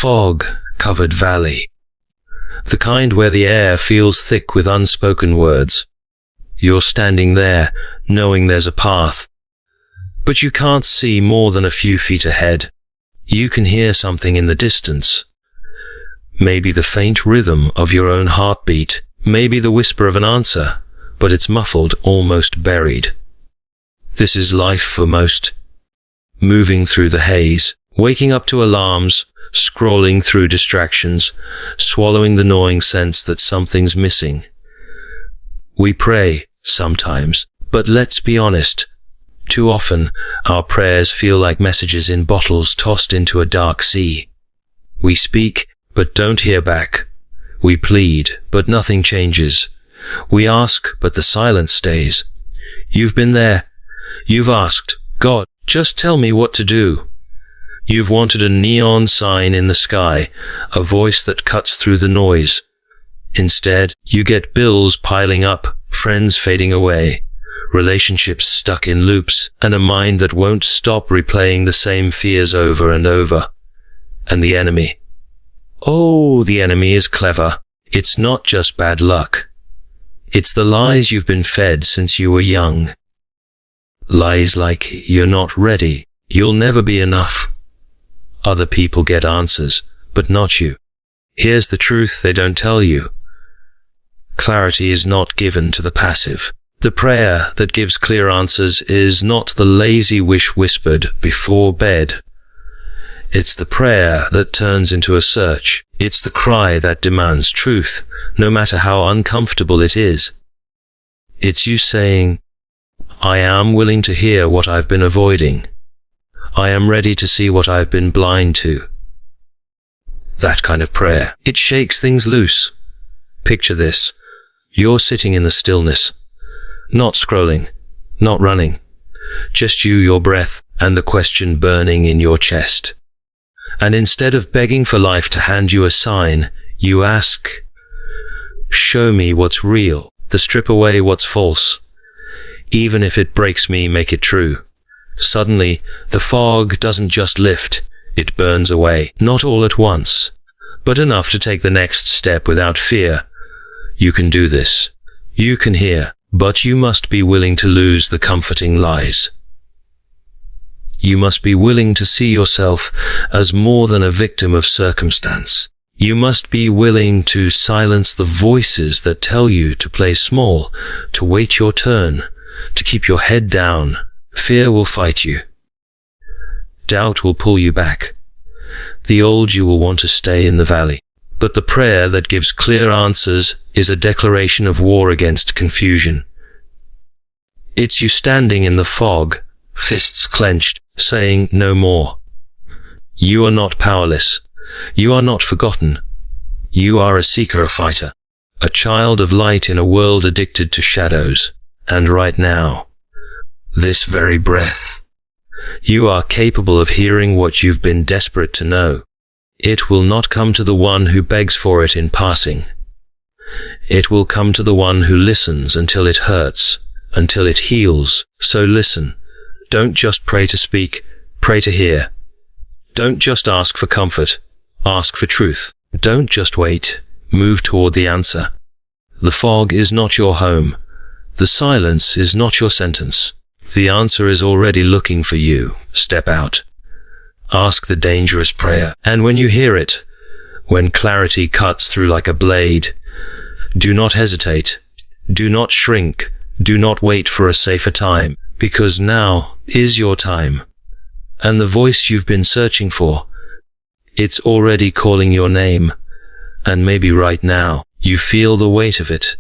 fog-covered valley, the kind where the air feels thick with unspoken words. You're standing there, knowing there's a path, but you can't see more than a few feet ahead. You can hear something in the distance. Maybe the faint rhythm of your own heartbeat, maybe the whisper of an answer, but it's muffled, almost buried. This is life for most. Moving through the haze, waking up to alarms, scrolling through distractions, swallowing the gnawing sense that something's missing. We pray, sometimes, but let's be honest. Too often, our prayers feel like messages in bottles tossed into a dark sea. We speak, but don't hear back. We plead, but nothing changes. We ask, but the silence stays. You've been there. You've asked, God, just tell me what to do. You've wanted a neon sign in the sky, a voice that cuts through the noise. Instead, you get bills piling up, friends fading away, relationships stuck in loops, and a mind that won't stop replaying the same fears over and over. And the enemy. Oh, the enemy is clever. It's not just bad luck. It's the lies you've been fed since you were young. Lies like, you're not ready, you'll never be enough. Other people get answers, but not you. Here's the truth they don't tell you. Clarity is not given to the passive. The prayer that gives clear answers is not the lazy wish whispered before bed. It's the prayer that turns into a search. It's the cry that demands truth, no matter how uncomfortable it is. It's you saying, I am willing to hear what I've been avoiding. I am ready to see what I've been blind to. That kind of prayer. It shakes things loose. Picture this. You're sitting in the stillness. Not scrolling, not running, just you, your breath, and the question burning in your chest. And instead of begging for life to hand you a sign, you ask, show me what's real, strip away what's false. Even if it breaks me, make it true. Suddenly, the fog doesn't just lift, it burns away, not all at once, but enough to take the next step without fear. You can do this. You can hear. But you must be willing to lose the comforting lies. You must be willing to see yourself as more than a victim of circumstance. You must be willing to silence the voices that tell you to play small, to wait your turn, to keep your head down. Fear will fight you. Doubt will pull you back. The old you will want to stay in the valley. But the prayer that gives clear answers is a declaration of war against confusion. It's you standing in the fog, fists clenched, saying no more. You are not powerless. You are not forgotten. You are a seeker, a fighter, a child of light in a world addicted to shadows. And right now, this very breath, you are capable of hearing what you've been desperate to know. It will not come to the one who begs for it in passing. It will come to the one who listens until it hurts, until it heals. So listen. Don't just pray to speak, pray to hear. Don't just ask for comfort, ask for truth. Don't just wait, move toward the answer. The fog is not your home. The silence is not your sentence. The answer is already looking for you. Step out. Ask the dangerous prayer, and when you hear it, when clarity cuts through like a blade, do not hesitate, do not shrink, do not wait for a safer time, because now is your time. And the voice you've been searching for, it's already calling your name, and maybe right now, you feel the weight of it.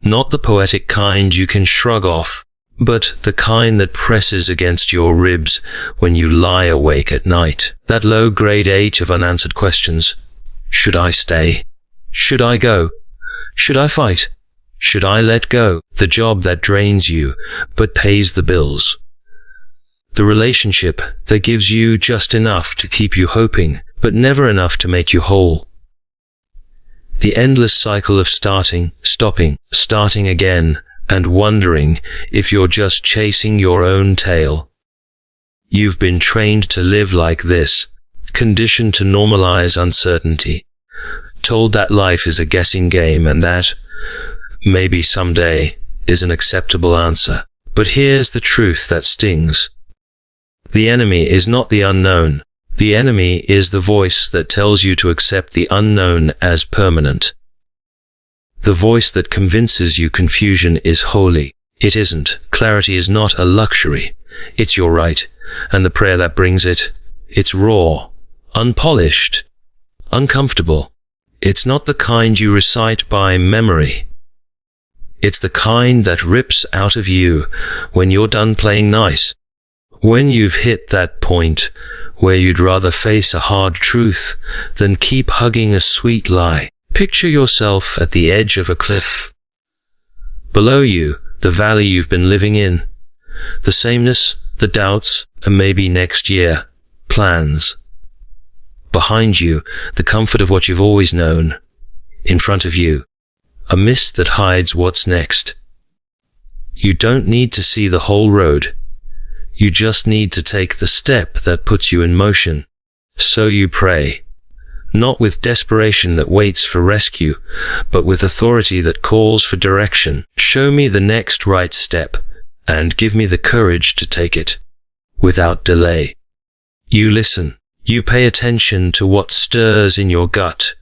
Not the poetic kind you can shrug off, but the kind that presses against your ribs when you lie awake at night. That low-grade ache of unanswered questions. Should I stay? Should I go? Should I fight? Should I let go? The job that drains you, but pays the bills. The relationship that gives you just enough to keep you hoping, but never enough to make you whole. The endless cycle of starting, stopping, starting again, and wondering if you're just chasing your own tail. You've been trained to live like this, conditioned to normalize uncertainty, told that life is a guessing game and that maybe someday is an acceptable answer. But here's the truth that stings. The enemy is not the unknown. The enemy is the voice that tells you to accept the unknown as permanent. The voice that convinces you confusion is holy. It isn't. Clarity is not a luxury. It's your right. And the prayer that brings it, it's raw, unpolished, uncomfortable. It's not the kind you recite by memory. It's the kind that rips out of you when you're done playing nice. When you've hit that point where you'd rather face a hard truth than keep hugging a sweet lie. Picture yourself at the edge of a cliff. Below you, the valley you've been living in. The sameness, the doubts, and maybe next year, plans. Behind you, the comfort of what you've always known. In front of you, a mist that hides what's next. You don't need to see the whole road. You just need to take the step that puts you in motion. So you pray, not with desperation that waits for rescue, but with authority that calls for direction. Show me the next right step, and give me the courage to take it, without delay. You listen. You pay attention to what stirs in your gut,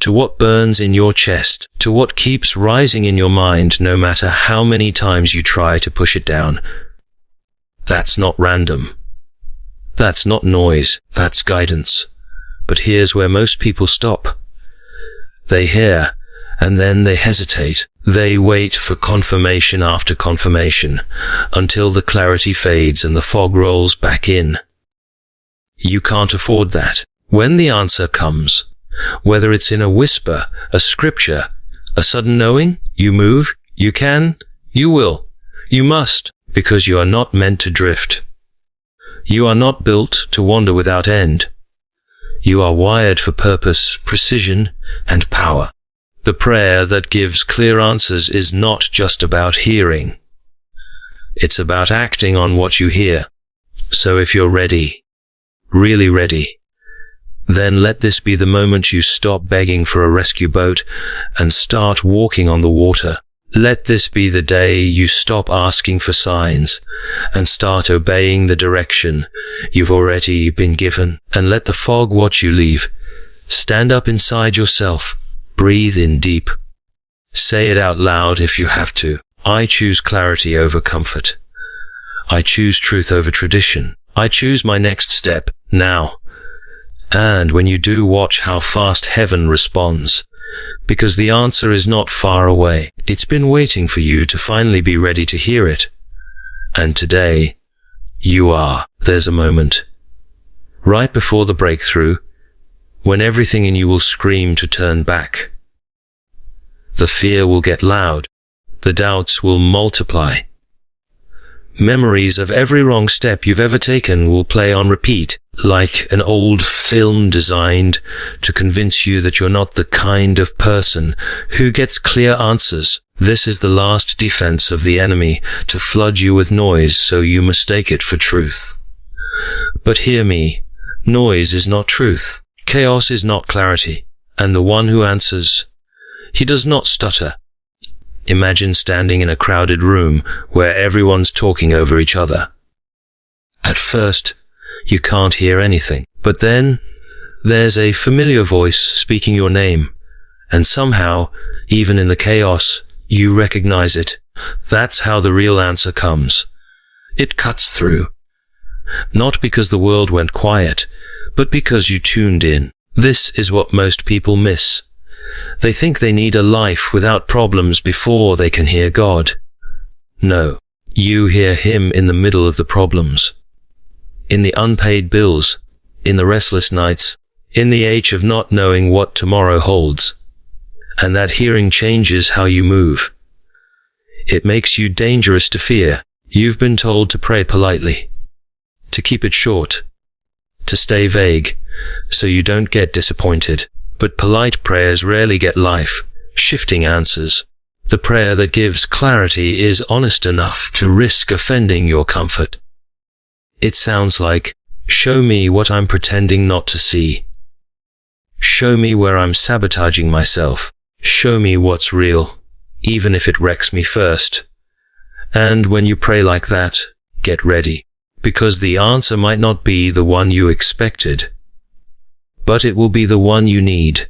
to what burns in your chest, to what keeps rising in your mind no matter how many times you try to push it down. That's not random. That's not noise. That's guidance. But here's where most people stop. They hear, and then they hesitate. They wait for confirmation after confirmation, until the clarity fades and the fog rolls back in. You can't afford that. When the answer comes, whether it's in a whisper, a scripture, a sudden knowing, you move, you can, you will, you must, because you are not meant to drift. You are not built to wander without end. You are wired for purpose, precision, and power. The prayer that gives clear answers is not just about hearing. It's about acting on what you hear. So if you're ready, really ready, then let this be the moment you stop begging for a rescue boat and start walking on the water. Let this be the day you stop asking for signs and start obeying the direction you've already been given. And let the fog watch you leave. Stand up inside yourself. Breathe in deep. Say it out loud if you have to. I choose clarity over comfort. I choose truth over tradition. I choose my next step now. And when you do, watch how fast heaven responds. Because the answer is not far away. It's been waiting for you to finally be ready to hear it. And today, you are. There's a moment, right before the breakthrough, when everything in you will scream to turn back. The fear will get loud. The doubts will multiply. Memories of every wrong step you've ever taken will play on repeat, like an old film designed to convince you that you're not the kind of person who gets clear answers. This is the last defense of the enemy, to flood you with noise so you mistake it for truth. But hear me, noise is not truth. Chaos is not clarity. And the one who answers, he does not stutter. Imagine standing in a crowded room where everyone's talking over each other. At first, you can't hear anything. But then, there's a familiar voice speaking your name. And somehow, even in the chaos, you recognize it. That's how the real answer comes. It cuts through. Not because the world went quiet, but because you tuned in. This is what most people miss. They think they need a life without problems before they can hear God. No, you hear Him in the middle of the problems. In the unpaid bills, in the restless nights, in the ache of not knowing what tomorrow holds. And that hearing changes how you move. It makes you dangerous to fear. You've been told to pray politely, to keep it short, to stay vague, so you don't get disappointed. But polite prayers rarely get life-shifting answers. The prayer that gives clarity is honest enough to risk offending your comfort. It sounds like, Show me what I'm pretending not to see. Show me where I'm sabotaging myself. Show me what's real, even if it wrecks me first. And when you pray like that, get ready, because the answer might not be the one you expected, but it will be the one you need.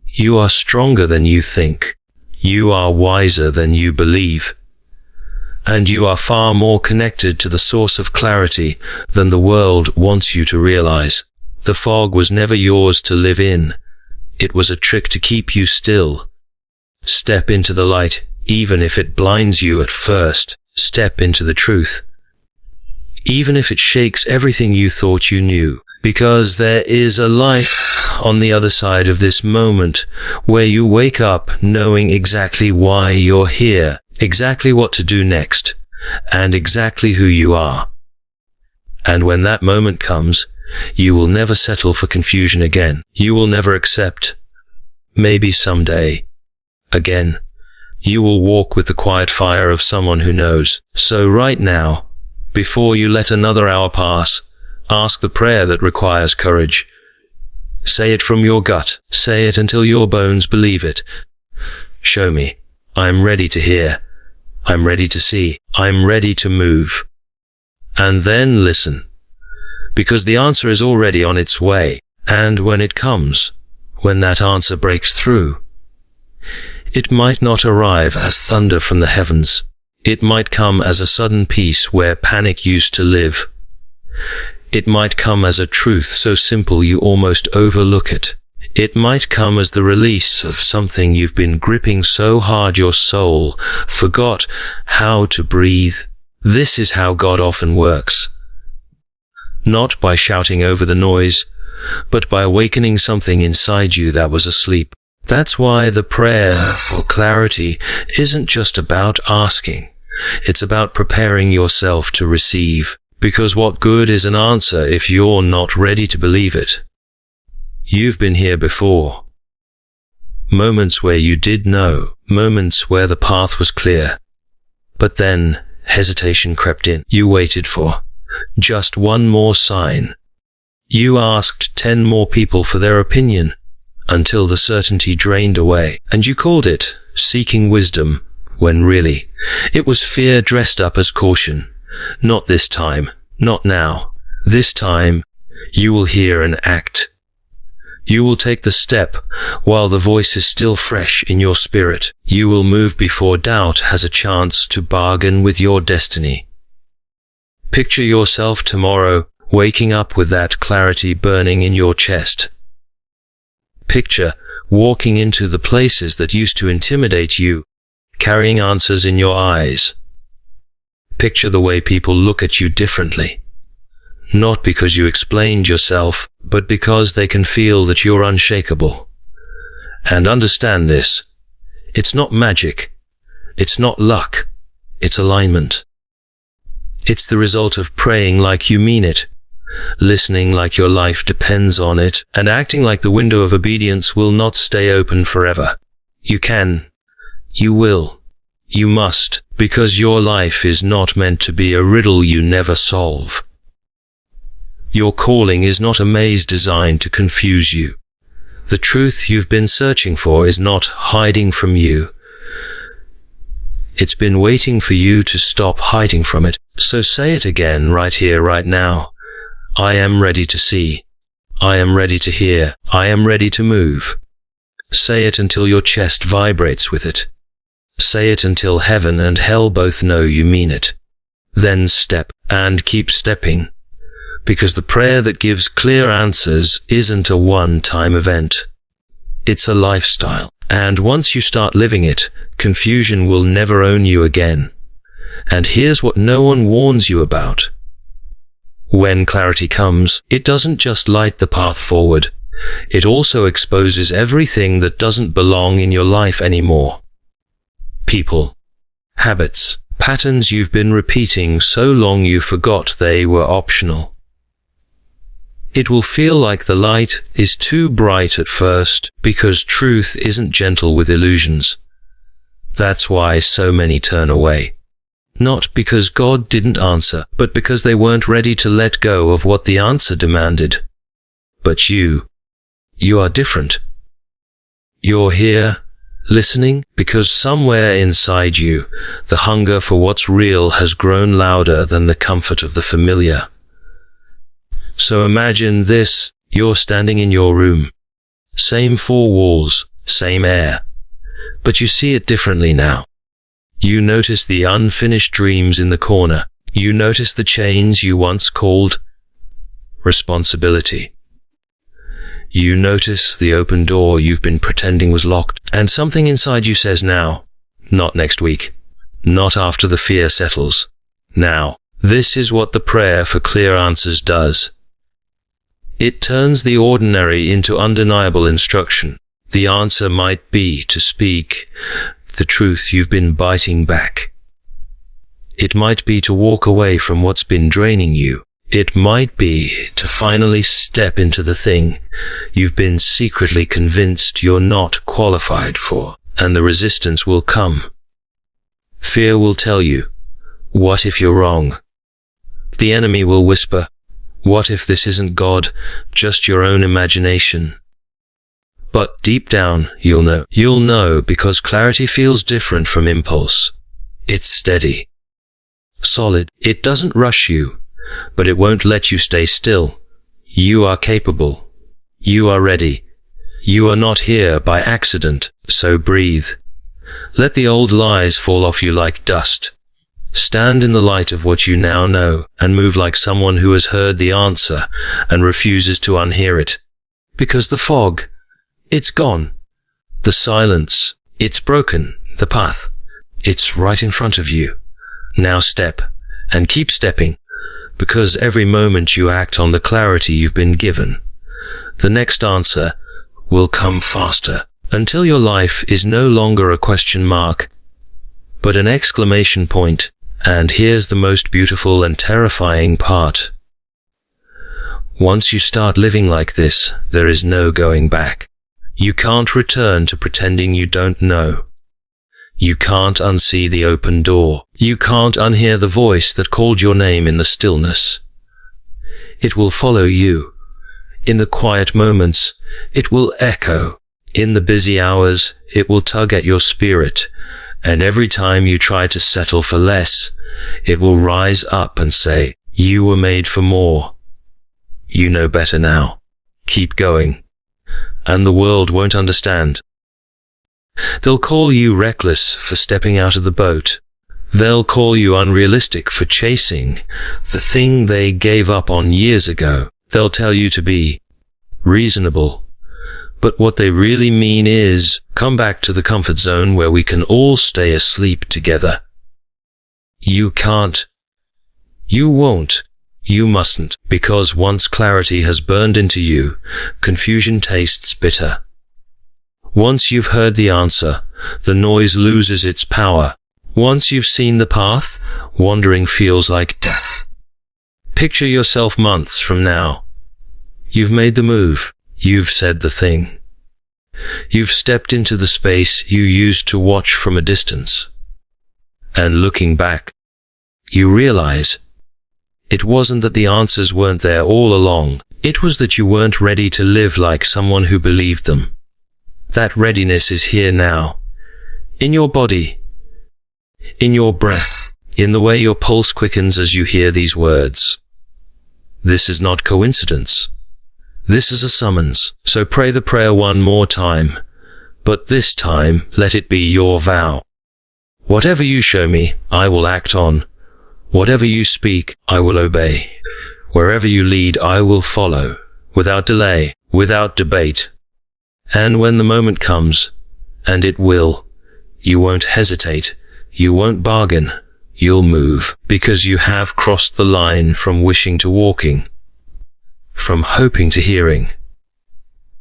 You are stronger than you think. You are wiser than you believe. And you are far more connected to the source of clarity than the world wants you to realize. The fog was never yours to live in. It was a trick to keep you still. Step into the light, even if it blinds you at first. Step into the truth, even if it shakes everything you thought you knew. Because there is a life on the other side of this moment, where you wake up knowing exactly why you're here, exactly what to do next, and exactly who you are. And when that moment comes, you will never settle for confusion again. You will never accept, maybe someday, again. You will walk with the quiet fire of someone who knows. So right now, before you let another hour pass, ask the prayer that requires courage. Say it from your gut. Say it until your bones believe it. Show me. I'm ready to hear. I'm ready to see. I'm ready to move. And then listen. Because the answer is already on its way. And when it comes, when that answer breaks through, it might not arrive as thunder from the heavens. It might come as a sudden peace where panic used to live. It might come as a truth so simple you almost overlook it. It might come as the release of something you've been gripping so hard your soul forgot how to breathe. This is how God often works. Not by shouting over the noise, but by awakening something inside you that was asleep. That's why the prayer for clarity isn't just about asking. It's about preparing yourself to receive. Because what good is an answer if you're not ready to believe it? You've been here before. Moments where you did know. Moments where the path was clear. But then hesitation crept in. You waited for just one more sign. You asked 10 more people for their opinion until the certainty drained away. And you called it seeking wisdom, when really it was fear dressed up as caution. Not this time, not now. This time, you will hear and act. You will take the step while the voice is still fresh in your spirit. You will move before doubt has a chance to bargain with your destiny. Picture yourself tomorrow waking up with that clarity burning in your chest. Picture walking into the places that used to intimidate you, carrying answers in your eyes. Picture the way people look at you differently. Not because you explained yourself, but because they can feel that you're unshakable. And understand this. It's not magic. It's not luck. It's alignment. It's the result of praying like you mean it, listening like your life depends on it, and acting like the window of obedience will not stay open forever. You can. You will. You must. Because your life is not meant to be a riddle you never solve. Your calling is not a maze designed to confuse you. The truth you've been searching for is not hiding from you. It's been waiting for you to stop hiding from it. So say it again right here, right now. I am ready to see. I am ready to hear. I am ready to move. Say it until your chest vibrates with it. Say it until heaven and hell both know you mean it. Then step, and keep stepping. Because the prayer that gives clear answers isn't a one-time event. It's a lifestyle. And once you start living it, confusion will never own you again. And here's what no one warns you about. When clarity comes, it doesn't just light the path forward. It also exposes everything that doesn't belong in your life anymore. People, habits, patterns you've been repeating so long you forgot they were optional. It will feel like the light is too bright at first because truth isn't gentle with illusions. That's why so many turn away. Not because God didn't answer, but because they weren't ready to let go of what the answer demanded. But you are different. You're here, listening, because somewhere inside you, the hunger for what's real has grown louder than the comfort of the familiar. So imagine this: you're standing in your room. Same four walls, same air. But you see it differently now. You notice the unfinished dreams in the corner. You notice the chains you once called responsibility. You notice the open door you've been pretending was locked. And something inside you says now, not next week, not after the fear settles. Now. This is what the prayer for clear answers does. It turns the ordinary into undeniable instruction. The answer might be to speak the truth you've been biting back. It might be to walk away from what's been draining you. It might be to finally step into the thing you've been secretly convinced you're not qualified for, and the resistance will come. Fear will tell you, what if you're wrong? The enemy will whisper, what if this isn't God, just your own imagination? But deep down, you'll know. You'll know because clarity feels different from impulse. It's steady, solid. It doesn't rush you, but it won't let you stay still. You are capable. You are ready. You are not here by accident, so breathe. Let the old lies fall off you like dust. Stand in the light of what you now know, and move like someone who has heard the answer and refuses to unhear it. Because the fog, it's gone. The silence, it's broken. The path, it's right in front of you. Now step, and keep stepping, because every moment you act on the clarity you've been given, the next answer will come faster, until your life is no longer a question mark, but an exclamation point. And here's the most beautiful and terrifying part. Once you start living like this, there is no going back. You can't return to pretending you don't know. You can't unsee the open door. You can't unhear the voice that called your name in the stillness. It will follow you. In the quiet moments, it will echo. In the busy hours, it will tug at your spirit. And every time you try to settle for less, it will rise up and say, you were made for more. You know better now. Keep going. And the world won't understand. They'll call you reckless for stepping out of the boat. They'll call you unrealistic for chasing the thing they gave up on years ago. They'll tell you to be reasonable. But what they really mean is, come back to the comfort zone where we can all stay asleep together. You can't. You won't. You mustn't. Because once clarity has burned into you, confusion tastes bitter. Once you've heard the answer, the noise loses its power. Once you've seen the path, wandering feels like death. Picture yourself months from now. You've made the move. You've said the thing. You've stepped into the space you used to watch from a distance. And looking back, you realize it wasn't that the answers weren't there all along. It was that you weren't ready to live like someone who believed them. That readiness is here now. In your body, in your breath, in the way your pulse quickens as you hear these words. This is not coincidence. This is a summons. So pray the prayer one more time. But this time, let it be your vow. Whatever you show me, I will act on. Whatever you speak, I will obey. Wherever you lead, I will follow, without delay, without debate. And when the moment comes, and it will, you won't hesitate, you won't bargain, you'll move, because you have crossed the line from wishing to walking, from hoping to hearing,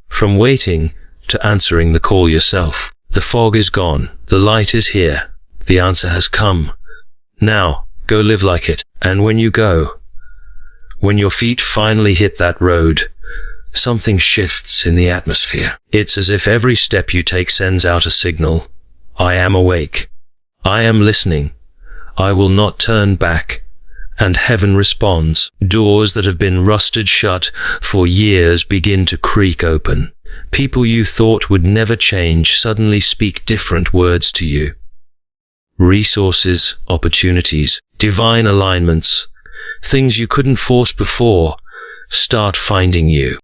from waiting to answering the call yourself. The fog is gone, the light is here, the answer has come. Now, go live like it. And when you go, when your feet finally hit that road, something shifts in the atmosphere. It's as if every step you take sends out a signal. I am awake. I am listening. I will not turn back. And heaven responds. Doors that have been rusted shut for years begin to creak open. People you thought would never change suddenly speak different words to you. Resources, opportunities, divine alignments, things you couldn't force before, start finding you.